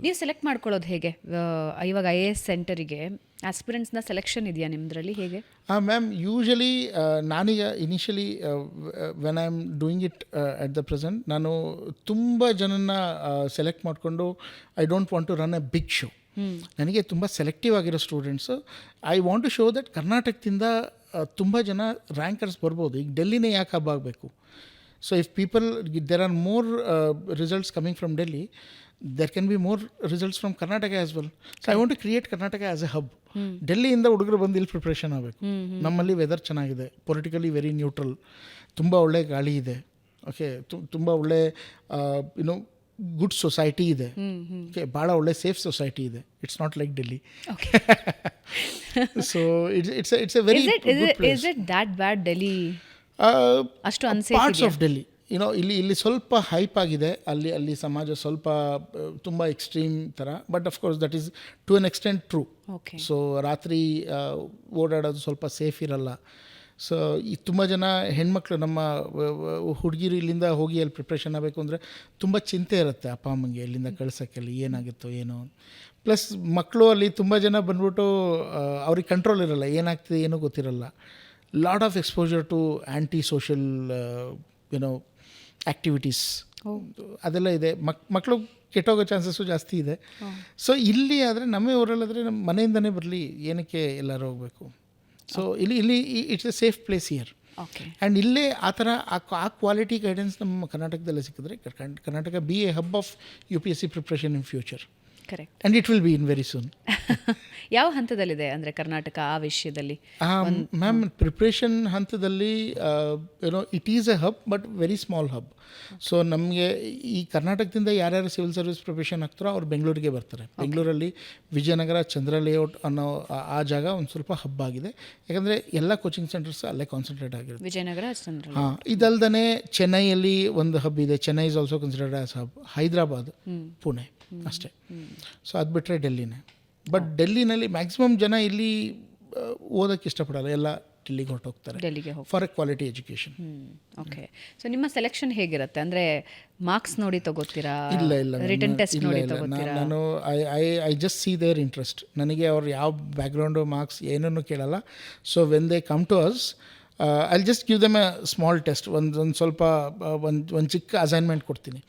ನೀವು ಸೆಲೆಕ್ಟ್ ಮಾಡ್ಕೊಳ್ಳೋದು ಹೇಗೆ? ಇವಾಗ IAS ಸೆಂಟರಿಗೆ ಆಸ್ಪಿರೆಂಟ್ಸ್ನ ಸೆಲೆಕ್ಷನ್ ಇದೆಯಾ ನಿಮ್ಮದ್ರಲ್ಲಿ, ಹೇಗೆ? ಮ್ಯಾಮ್, ಯೂಶಲಿ ನಾನೀಗ initially when I am doing it at the present, ನಾನು ತುಂಬ ಜನನ ಸೆಲೆಕ್ಟ್ ಮಾಡಿಕೊಂಡು I don't want to run a big show. ನನಗೆ ತುಂಬ ಸೆಲೆಕ್ಟಿವ್ ಆಗಿರೋ students. I want to show that ಕರ್ನಾಟಕದಿಂದ ತುಂಬ ಜನ ರ್ಯಾಂಕರ್ಸ್ ಬರ್ಬೋದು. ಈಗ ಡೆಲ್ಲಿನೇ ಯಾಕೆ ಹಬ್ಬ ಆಗಬೇಕು? So if people, there are more results coming from Delhi, there can be more results from Karnataka as well. So I want to create Karnataka as a hub. ಡೆಲ್ಲಿಯಿಂದ ಹುಡುಗರು ಬಂದು ಇಲ್ಲಿ ಪ್ರಿಪ್ರೇಷನ್ ಆಗಬೇಕು. ನಮ್ಮಲ್ಲಿ ವೆದರ್ ಚೆನ್ನಾಗಿದೆ, ಪೊಲಿಟಿಕಲಿ ವೆರಿ ನ್ಯೂಟ್ರಲ್, ತುಂಬ ಒಳ್ಳೆ ಗಾಳಿ ಇದೆ, ಓಕೆ, ತುಂಬ ಒಳ್ಳೆ ಯುನೋ ಗುಡ್ ಸೊಸೈಟಿ ಇದೆ, ಓಕೆ, ಭಾಳ ಒಳ್ಳೆ ಸೇಫ್ ಸೊಸೈಟಿ ಇದೆ. It's not like Delhi. So it's A very good place. Is it that bad Delhi? ಅಷ್ಟು ಅನ್ಸೇಫ್ ಪಾರ್ಟ್ಸ್ ಆಫ್ ಡೆಲ್ಲಿ, ಇಲ್ಲಿ ಸ್ವಲ್ಪ ಹೈಪ್ ಆಗಿದೆ. ಅಲ್ಲಿ ಸಮಾಜ ಸ್ವಲ್ಪ ತುಂಬ ಎಕ್ಸ್ಟ್ರೀಮ್ ಥರ, but of course that is to an extent true. So ರಾತ್ರಿ ಓಡಾಡೋದು ಸ್ವಲ್ಪ ಸೇಫ್ ಇರಲ್ಲ. ಸೊ ಈ ತುಂಬ ಜನ ಹೆಣ್ಮಕ್ಳು, ನಮ್ಮ ಹುಡುಗಿರು ಇಲ್ಲಿಂದ ಹೋಗಿ ಅಲ್ಲಿ ಪ್ರಿಪ್ರೇಷನ್ ಆಗಬೇಕು ಅಂದರೆ ತುಂಬ ಚಿಂತೆ ಇರುತ್ತೆ ಅಪ್ಪ ಅಮ್ಮಂಗೆ, ಇಲ್ಲಿಂದ ಕಳ್ಸೋಕ್ಕೆ, ಅಲ್ಲಿ ಏನಾಗುತ್ತೋ ಏನೋ. ಪ್ಲಸ್ ಮಕ್ಕಳು ಅಲ್ಲಿ ತುಂಬ ಜನ ಬಂದ್ಬಿಟ್ಟು ಅವ್ರಿಗೆ ಕಂಟ್ರೋಲ್ ಇರಲ್ಲ, ಏನಾಗ್ತಿದೆ ಏನೂ ಗೊತ್ತಿರಲ್ಲ. Lot of exposure to anti social activities ಅದೆಲ್ಲ ಇದೆ. ಮಕ್ಕಳು ಕೆಟ್ಟೋಗೋ ಚಾನ್ಸಸ್ಸು ಜಾಸ್ತಿ ಇದೆ. ಸೊ ಇಲ್ಲಿ ಆದರೆ ನಮ್ಮ ಊರಲ್ಲಾದರೆ ನಮ್ಮ ಮನೆಯಿಂದನೇ ಬರಲಿ, ಏನಕ್ಕೆ ಎಲ್ಲರೂ ಹೋಗಬೇಕು? ಸೊ ಇಲ್ಲಿ it's A safe place here. And ಇಲ್ಲೇ ಆ ಥರ ಆ ಕ್ವಾಲಿಟಿ ಗೈಡೆನ್ಸ್ ನಮ್ಮ ಕರ್ನಾಟಕದಲ್ಲೇ ಸಿಕ್ಕಿದ್ರೆ Karnataka B A hub of UPSC preparation in future. Correct. And it will be in very soon. ಯಾವ ಹಂತದಲ್ಲಿದೆ ಅಂದರೆ ಕರ್ನಾಟಕ ಆ ವಿಷಯದಲ್ಲಿ? ಮ್ಯಾಮ್, ಪ್ರಿಪ್ರೇಷನ್ ಹಂತದಲ್ಲಿ it is A hub, but very small hub. So ನಮಗೆ ಈ ಕರ್ನಾಟಕದಿಂದ ಯಾರ್ಯಾರು ಸಿವಿಲ್ ಸರ್ವಿಸ್ ಪ್ರಿಪ್ರೇಷನ್ ಆಗ್ತಾರೋ ಅವ್ರು ಬೆಂಗಳೂರಿಗೆ ಬರ್ತಾರೆ. ಬೆಂಗಳೂರಲ್ಲಿ ವಿಜಯನಗರ, ಚಂದ್ರ ಲೇಔಟ್ ಅನ್ನೋ ಆ ಜಾಗ ಒಂದು ಸ್ವಲ್ಪ ಹಬ್ ಆಗಿದೆ. ಯಾಕಂದರೆ ಎಲ್ಲ ಕೋಚಿಂಗ್ ಸೆಂಟರ್ಸ್ ಅಲ್ಲೇ ಕಾನ್ಸಂಟ್ರೇಟ್ ಆಗಿರುತ್ತೆ. ವಿಜಯನಗರ, ಚಂದ್ರ. ಹಾಂ, ಇದಲ್ದೇ ಚೆನ್ನೈಯಲ್ಲಿ ಒಂದು ಹಬ್ ಇದೆ. Chennai is also considered as hub. Hyderabad, Pune ಅಷ್ಟೇ. ಸೊ ಅದು ಬಿಟ್ಟರೆ ಡೆಲ್ಲಿನೇ. ಬಟ್ ಡೆಲ್ಲಿನಲ್ಲಿ ಮ್ಯಾಕ್ಸಿಮಮ್ ಜನ ಇಲ್ಲಿ ಓದೋಕ್ಕೆ ಇಷ್ಟಪಡಲ್ಲ, ಎಲ್ಲ ಡೆಲ್ಲಿಗೆ ಹೊರಟೋಗ್ತಾರೆ for a quality education. Okay. So ನಿಮ್ಮ ಸೆಲೆಕ್ಷನ್ ಹೇಗಿರುತ್ತೆ? ಅಂದರೆ ಮಾರ್ಕ್ಸ್ ನೋಡಿ ತಗೋತೀರಾ? ಇಲ್ಲ, ರಿಟನ್ ಟೆಸ್ಟ್ ನೋಡಿ ತಗೋತೀರಾ? ನಾನು I just see their interest. ನನಗೆ ಅವ್ರು ಯಾವ ಬ್ಯಾಕ್ಗ್ರೌಂಡು, ಮಾರ್ಕ್ಸ್ ಏನನ್ನೂ ಕೇಳಲ್ಲ. So when they come to us, I just give them a small test. ಒಂದು ಸ್ವಲ್ಪ ಒಂದು ಚಿಕ್ಕ ಅಸೈನ್ಮೆಂಟ್ ಕೊಡ್ತೀನಿ,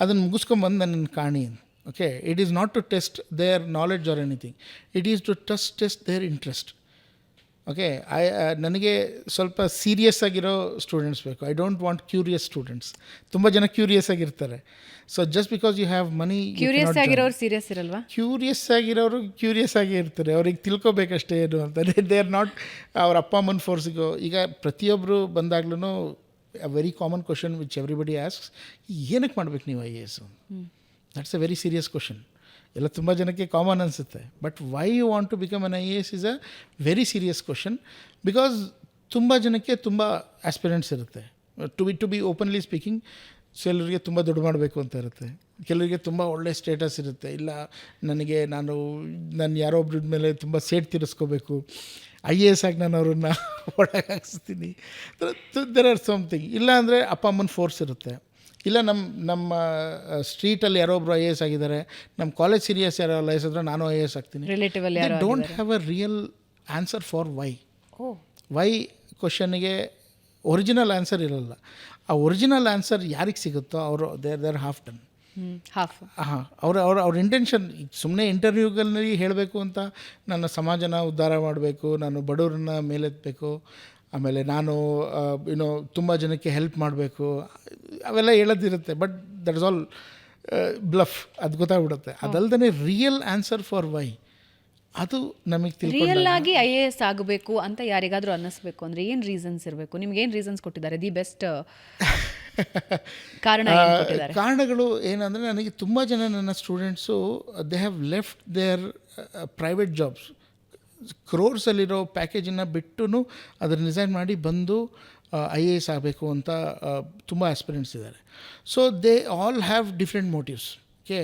ಅದನ್ನು ಮುಗಿಸ್ಕೊಂಬಂದು ನನ್ನನ್ನು ಕಾಣಿ. Okay, it is not to test their knowledge or anything. It is to test their interest. Okay, ನನಗೆ ಸ್ವಲ್ಪ ಸೀರಿಯಸ್ ಆಗಿರೋ ಸ್ಟೂಡೆಂಟ್ಸ್ ಬೇಕು. I don't want curious students. ತುಂಬ ಜನ ಕ್ಯೂರಿಯಸ್ ಆಗಿರ್ತಾರೆ. So just because you have money, curious ಆಗಿರೋರು serious ಇರಲ್ವಾ? Curious ಆಗಿರೋರು ಕ್ಯೂರಿಯಸ್ ಆಗೇ ಇರ್ತಾರೆ. ಅವ್ರಿಗೆ ತಿಳ್ಕೊಬೇಕಷ್ಟೇ ಏನು ಅಂತ. ದೇ ಆರ್ ನಾಟ್ ಅವ್ರ ಅಪ್ಪ ಅಮ್ಮನ ಫೋರ್ಸಿಗೋ. ಈಗ ಪ್ರತಿಯೊಬ್ಬರು ಬಂದಾಗ್ಲೂ a very common question which everybody asks, ಏನಕ್ಕೆ ಮಾಡ್ಬೇಕು ನೀವು IAS? That's a very serious question. ಎಲ್ಲ ತುಂಬ ಜನಕ್ಕೆ ಕಾಮನ್ ಅನಿಸುತ್ತೆ. But why you want to become an IAS is a very serious question. Because ತುಂಬ ಜನಕ್ಕೆ ತುಂಬ ಆಸ್ಪಿರೆಂಟ್ಸ್ ಇರುತ್ತೆ. ಟು ಬಿ ಓಪನ್ಲಿ ಸ್ಪೀಕಿಂಗ್, ಕೆಲವರಿಗೆ ತುಂಬ ದುಡ್ಡು ಮಾಡಬೇಕು ಅಂತ ಇರುತ್ತೆ, ಕೆಲವರಿಗೆ ತುಂಬ ಒಳ್ಳೆ ಸ್ಟೇಟಸ್ ಇರುತ್ತೆ. ಇಲ್ಲ, ನಾನು ಯಾರೋ ಒಬ್ಬರ ಮೇಲೆ ತುಂಬ ಸೇಟ್ ತೀರಿಸ್ಕೋಬೇಕು, IAS ಆಗಿ ನಾನು ಅವ್ರನ್ನ ಒಳಗೆ ಹಾಕಿಸ್ತೀನಿ. There are something. ಇಲ್ಲ ಅಂದರೆ ಅಪ್ಪ ಅಮ್ಮನ ಫೋರ್ಸ್ ಇರುತ್ತೆ. ಇಲ್ಲ, ನಮ್ಮ ಸ್ಟ್ರೀಟಲ್ಲಿ ಯಾರೋ ಒಬ್ಬರು IAS ಆಗಿದ್ದಾರೆ, ನಮ್ಮ ಕಾಲೇಜ್ ಸೀರಿಯಸ್ ಯಾರೋ IAS ಆದರೆ ನಾನು IAS ಆಗ್ತೀನಿ. They don't have a real answer for why ಕ್ವಶನ್ಗೆ ಒರಿಜಿನಲ್ ಆನ್ಸರ್ ಇರಲ್ಲ. ಆ ಒರಿಜಿನಲ್ ಆನ್ಸರ್ ಯಾರಿಗೆ ಸಿಗುತ್ತೋ ಅವರು ದೇರ್ ಹಾಫ್ ಡನ್. ಹಾಂ, ಅವ್ರ ಇಂಟೆನ್ಷನ್ ಸುಮ್ಮನೆ ಇಂಟರ್ವ್ಯೂಗಳಲ್ಲಿ ಹೇಳಬೇಕು ಅಂತ, ನನ್ನ ಸಮಾಜನ ಉದ್ಧಾರ ಮಾಡಬೇಕು, ನಾನು ಬಡವ್ರನ್ನ ಮೇಲೆತ್ತಬೇಕು, ಆಮೇಲೆ ನಾನು ತುಂಬ ಜನಕ್ಕೆ ಹೆಲ್ಪ್ ಮಾಡಬೇಕು, ಅವೆಲ್ಲ ಹೇಳೋದಿರುತ್ತೆ. But that is all bluff, ಅದು ಗೊತ್ತಾಗ್ಬಿಡುತ್ತೆ. ಅದಲ್ದೇ ರಿಯಲ್ ಆನ್ಸರ್ ಫಾರ್ ವೈ, ಅದು ನಮಗೆ ರಿಯಲ್ ಆಗಿ IAS ಆಗಬೇಕು ಅಂತ ಯಾರಿಗಾದರೂ ಅನ್ನಿಸ್ಬೇಕು ಅಂದರೆ ಏನು ರೀಸನ್ಸ್ ಇರಬೇಕು? ನಿಮ್ಗೆ ಏನು ರೀಸನ್ಸ್ ಕೊಟ್ಟಿದ್ದಾರೆ? ದಿ ಬೆಸ್ಟ್ ಕಾರಣಗಳು ಏನಂದರೆ, ನನಗೆ ತುಂಬ ಜನ ನನ್ನ students they have left their private jobs, ಕ್ರೋರ್ಸಲ್ಲಿರೋ ಪ್ಯಾಕೇಜನ್ನು ಬಿಟ್ಟು ಅದನ್ನು ರಿಸೈನ್ ಮಾಡಿ ಬಂದು IAS ಆಗಬೇಕು ಅಂತ ತುಂಬ ಆಸ್ಪಿರೆಂಟ್ಸ್ ಇದ್ದಾರೆ. So they all have different motives. Okay,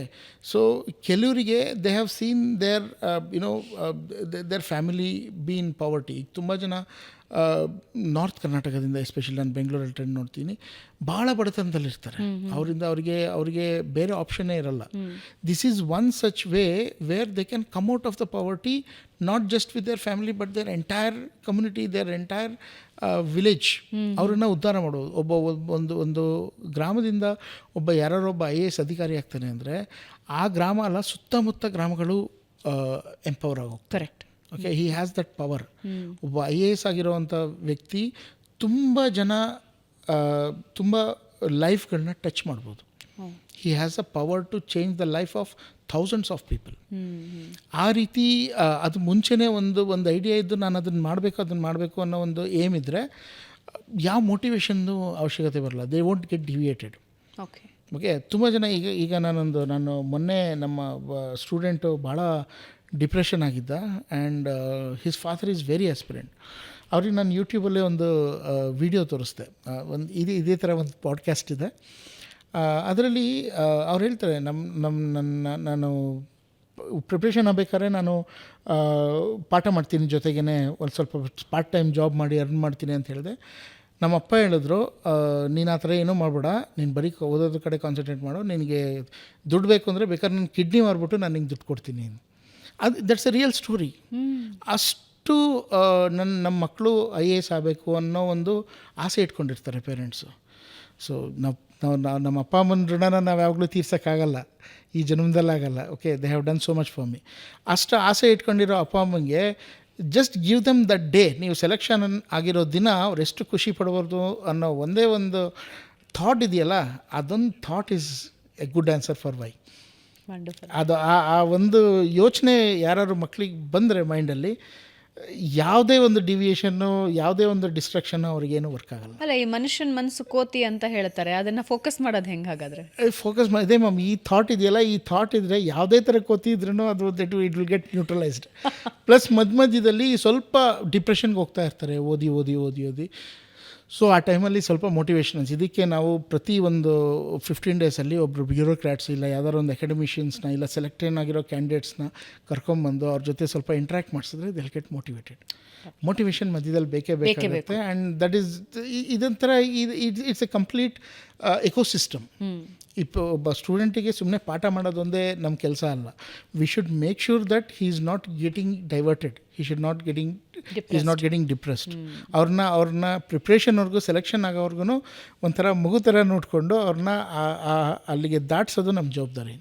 so ಕೆಲವರಿಗೆ they have seen their their family be in poverty. ತುಂಬ ಜನ ನಾರ್ತ್ ಕರ್ನಾಟಕದಿಂದ ಎಸ್ಪೆಷಲಿ ನಾನು ಬೆಂಗಳೂರಲ್ಲಿ ಟ್ರೆಂಡ್ ನೋಡ್ತೀನಿ, ಭಾಳ ಬಡತನದಲ್ಲಿರ್ತಾರೆ. ಅವರಿಂದ ಅವ್ರಿಗೆ ಬೇರೆ ಆಪ್ಷನ್ನೇ ಇರಲ್ಲ. This is one such way where they can come out of the poverty, not just with their family but their entire community, their entire village. ಅವ್ರನ್ನ ಉದ್ಧಾರ ಮಾಡೋದು. ಒಂದು ಗ್ರಾಮದಿಂದ ಯಾರೊಬ್ಬ IAS ಅಧಿಕಾರಿ ಆಗ್ತಾನೆ ಅಂದರೆ ಆ ಗ್ರಾಮ ಅಲ್ಲ, ಸುತ್ತಮುತ್ತ ಗ್ರಾಮಗಳು ಎಂಪವರ್ ಆಗೋದು. Correct. Okay, he has that power. ಒಬ್ಬ IAS ಆಗಿರೋವಂಥ ವ್ಯಕ್ತಿ ತುಂಬ ಜನ ತುಂಬ ಲೈಫ್ಗಳನ್ನ ಟಚ್ ಮಾಡ್ಬೋದು. He has a power to change the life of thousands of people. ಆ ರೀತಿ ಅದು ಮುಂಚೆನೇ ಒಂದು ಐಡಿಯಾ ಇದ್ದು ನಾನು ಅದನ್ನು ಮಾಡಬೇಕು ಅನ್ನೋ ಒಂದು ಏಮ್ ಇದ್ದರೆ ಯಾವ ಮೋಟಿವೇಶನ್ದು ಅವಶ್ಯಕತೆ ಬರಲ್ಲ. They won't get deviated. Okay, ತುಂಬ ಜನ ಈಗ ನಾನು ಮೊನ್ನೆ ನಮ್ಮ ಸ್ಟೂಡೆಂಟು ಭಾಳ ಡಿಪ್ರೆಷನ್ ಆಗಿದ್ದ and his father is very aspirant. ಅವ್ರಿಗೆ ನಾನು ಯೂಟ್ಯೂಬಲ್ಲೇ ಒಂದು ವಿಡಿಯೋ ತೋರಿಸ್ದೆ. ಇದೇ ಥರ ಒಂದು ಪಾಡ್ಕ್ಯಾಸ್ಟ್ ಇದೆ. ಅದರಲ್ಲಿ ಅವ್ರು ಹೇಳ್ತಾರೆ, ನಾನು ಪ್ರಿಪ್ರೇಷನ್ ಆಗಬೇಕಾದ್ರೆ ನಾನು ಪಾಠ ಮಾಡ್ತೀನಿ, ಜೊತೆಗೇ ಒಂದು ಸ್ವಲ್ಪ ಪಾರ್ಟ್ ಟೈಮ್ ಜಾಬ್ ಮಾಡಿ ಅರ್ನ್ ಮಾಡ್ತೀನಿ ಅಂತ ಹೇಳಿದೆ. ನಮ್ಮ ಅಪ್ಪ ಹೇಳಿದ್ರು, ನೀನು ಆ ಥರ ಏನೂ ಮಾಡಬೇಡ, ನೀನು ಬರೀ ಓದೋದ್ರ ಕಡೆ ಕಾನ್ಸಂಟ್ರೇಟ್ ಮಾಡು, ನಿನಗೆ ದುಡ್ಡು ಬೇಕು ಅಂದರೆ ಬೇಕಾದ್ರೆ ನಾನು ಕಿಡ್ನಿ ಮಾರ್ಬಿಟ್ಟು ನಾನು ನಿಂಗೆ ದುಡ್ಡು ಕೊಡ್ತೀನಿ. That's A real story. ಅಷ್ಟು ನಮ್ಮ ಮಕ್ಕಳು IAS ಆಗಬೇಕು ಅನ್ನೋ ಒಂದು ಆಸೆ ಇಟ್ಕೊಂಡಿರ್ತಾರೆ ಪೇರೆಂಟ್ಸು. ಸೊ ನಾವು ನಮ್ಮ ಅಪ್ಪ ಅಮ್ಮನ ಋಣನ ನಾವು ಯಾವಾಗಲೂ ತೀರ್ಸೋಕ್ಕಾಗಲ್ಲ, ಈ ಜನ್ಮದಲ್ಲಾಗಲ್ಲ. Okay, they have done so much for me. ಅಷ್ಟು ಆಸೆ ಇಟ್ಕೊಂಡಿರೋ ಅಪ್ಪ ಅಮ್ಮಂಗೆ just give them that day. ನೀವು ಸೆಲೆಕ್ಷನ್ ಆಗಿರೋ ದಿನ ಅವರೆಷ್ಟು ಖುಷಿ ಪಡ್ಬಾರ್ದು ಅನ್ನೋ ಒಂದೇ ಒಂದು ಥಾಟ್ ಇದೆಯಲ್ಲ, ಅದೊಂದು thought is a good answer for why. ಅದು ಆ ಒಂದು ಯೋಚನೆ ಯಾರು ಮಕ್ಕಳಿಗೆ ಬಂದರೆ ಮೈಂಡಲ್ಲಿ, ಯಾವುದೇ ಒಂದು ಡಿವಿಯೇಷನ್ನು, ಯಾವುದೇ ಒಂದು ಡಿಸ್ಟ್ರಾಕ್ಷನ್ನು ಅವ್ರಿಗೇನು ವರ್ಕ್ ಆಗಲ್ಲ. ಅಲ್ಲ, ಈ ಮನುಷ್ಯನ ಮನಸ್ಸು ಕೋತಿ ಅಂತ ಹೇಳ್ತಾರೆ, ಅದನ್ನು ಫೋಕಸ್ ಮಾಡೋದು ಹೆಂಗೆ ಹಾಗಾದರೆ? ಫೋಕಸ್ ಇದೇ ಮ್ಯಾಮ್, ಈ ಥಾಟ್ ಇದೆಯಲ್ಲ, ಈ ಥಾಟ್ ಇದ್ದರೆ ಯಾವುದೇ ಥರ ಕೋತಿ ಇದ್ರೂ ಅದು it will get neutralised. Plus ಮಧ್ಯದಲ್ಲಿ ಸ್ವಲ್ಪ ಡಿಪ್ರೆಷನ್ಗೆ ಹೋಗ್ತಾ ಇರ್ತಾರೆ, ಓದಿ. ಸೊ ಆ ಟೈಮಲ್ಲಿ ಸ್ವಲ್ಪ ಮೋಟಿವೇಶನ್ಸ್. ಇದಕ್ಕೆ ನಾವು ಪ್ರತಿ ಒಂದು 15 ಡೇಸಲ್ಲಿ ಒಬ್ಬರು ಬ್ಯೂರೋಕ್ರಾಟ್ಸ್ ಇಲ್ಲ ಯಾವ್ದಾದ್ರು ಒಂದು ಅಕಾಡೆಮಿಷಿಯನ್ಸ್ನ ಇಲ್ಲ ಸೆಲೆಕ್ಟೆಡ್ ಆಗಿರೋ ಕ್ಯಾಂಡಿಡೇಟ್ಸ್ನ ಕರ್ಕೊಂಬಂದು ಅವ್ರ ಜೊತೆ ಸ್ವಲ್ಪ ಇಂಟ್ರ್ಯಾಕ್ಟ್ ಮಾಡಿಸಿದ್ರೆ they will get motivated. Motivation ಮಧ್ಯದಲ್ಲಿ ಬೇಕೇ ಬೇಕಾಗುತ್ತೆ. ಆ್ಯಂಡ್ ದಟ್ ಈಸ್ ಇದೊಂಥರ ಇಟ್ಸ್ ಎ ಕಂಪ್ಲೀಟ್ ಎಕೋಸಿಸ್ಟಮ್. ಒಬ್ಬ ಸ್ಟೂಡೆಂಟಿಗೆ ಸುಮ್ಮನೆ ಪಾಠ ಮಾಡೋದೊಂದೇ ನಮ್ಮ ಕೆಲಸ ಅಲ್ಲ. We should make sure that he is not getting diverted, he should not getting depressed. ಅವ್ರನ್ನ ಪ್ರಿಪ್ರೇಷನ್ವರೆಗೂ, ಸೆಲೆಕ್ಷನ್ ಆಗೋವರೆಗೂ ಒಂಥರ ಮಗು ಥರ ನೋಡಿಕೊಂಡು ಅವ್ರನ್ನ ಅಲ್ಲಿಗೆ ದಾಟಿಸೋದು ನಮ್ಮ ಜವಾಬ್ದಾರಿ.